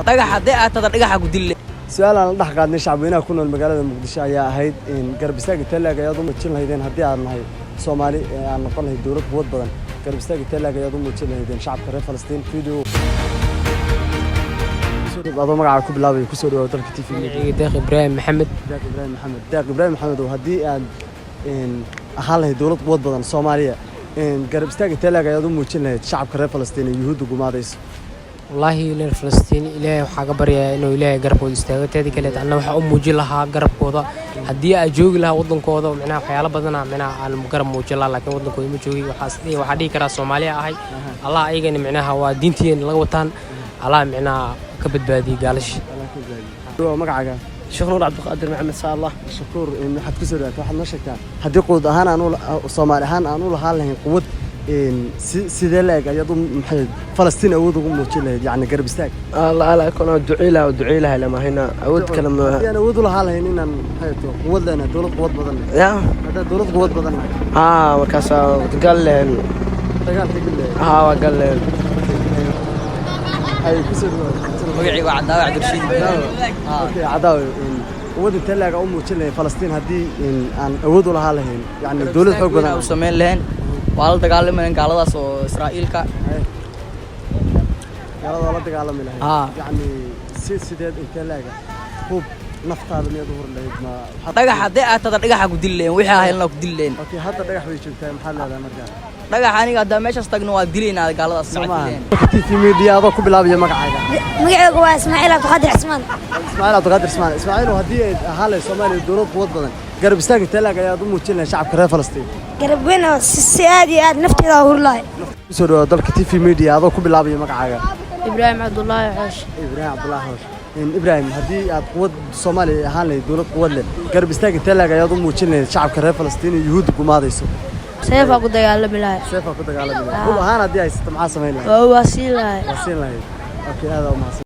dhagax hadii aad tada dhagaxa ku dille su'aal aan dhax qaadnay shacabweynaha ku nool magaalada Muqdisho ayaa ahayd in garab istaaga talaaga ay u muujin lahaydeen hadii aad nahay Soomaali aan noqon lahayd dawlad quwad badan garab istaaga talaaga ay u muujin lahaydeen shacabka reer Falastiin video adoo magaca ku bilaabay ku soo dhawaad dalka TV Deeq Ibrahim Maxamed Deeq Ibrahim Maxamed oo hadii aad ahaan lahayd dawlad quwad badan Soomaaliya garab istaaga talaaga ay u muujin lahayd shacabka reer Falastiin iyo yuhuudda gumaadayso wallahi reer Falastiin ilaahay waxa ka baryaa inuu ilaahay garabkooda istaago teedii kale anna waxa u muujin lahaa garabkooda hadii ay joogi lahaa wadankooda macnaha waxyaalo badan macnaha aan garab muujin lahaa laakiin wadankooda ma joogi waxa dhigi kara Soomaaliya ahay Allah ayagana macnaha waa diinteen laga wataan Allah macnaha ka badbaadiyay gaalash magacaaga Sheekh Nuur Cabdiqaadir Maxamed sallallahu shukuur in waxaad ku soo dhawaatay waxaad noo sheegtaa hadii quwad ahaan aan Soomaali ahaan aan u lahaan lahayn quwad sidee la eeg ayadu maxay Falastiin awood ugu muujin lahayd yani garab istaag Allah kuna ducey laha lama hayna awood kale ma yani awood u lahaan lahayn inaan hayto quwad lana dawlad quwad badan ya hada dawlad quwad badan markaas galeen dagaalka galeen waa galeen ay ku soo dhawaatay magacii waa Cadaawe Cabdirashiid okay Cadaawe quwad talaaga u muujin lahayd Falastiin hadii aan awood u lahaan lahayn yani dawlad xoog badan u sameyn lahayn waa la dagaalameen gaaladaas oo Israa'iilka gaalada la dagaalami lahayd yani sideed inta laaga hub naftaada miyad u hor lahayd ma dhagax hadii aad tada dhagaxa ku dileen wixii ahaylna ku dileen okay hadda dhagax way joogtaa maxaa leedahay markaa dhagax aniga hadda meeshaas tagno waa dileynaa gaaladaas saaciideen TV media adoo ku bilaabaya magacaaga magacaygu waa Ismaaciil Abdiqaadir Cismaan Ismaaciil hadii ay ahaale Soomaaliya dawlad quwad badan garab istaaga talaaga ayaa u muujin lahayd shacabka reer Falastiin garab weyn oo si aad iyo aad nafteeda u hurlaay soo dhawaad dalka TV media adoo ku bilaabaya magacaaga Ibrahim Abdullaahi Xoosh Ibrahim hadii aad quwad Soomaaliya ahaan lahayd dawlad quwad leh garab istaaga talaaga ayaa u muujin lahayd shacabka reer Falastiin iyo yuhuudda gumaadayso seefa ku dagaalami lahayd hul ahaan hadii ay isticmaal sameeyaan waa siin lahayd okay aad u mahadsan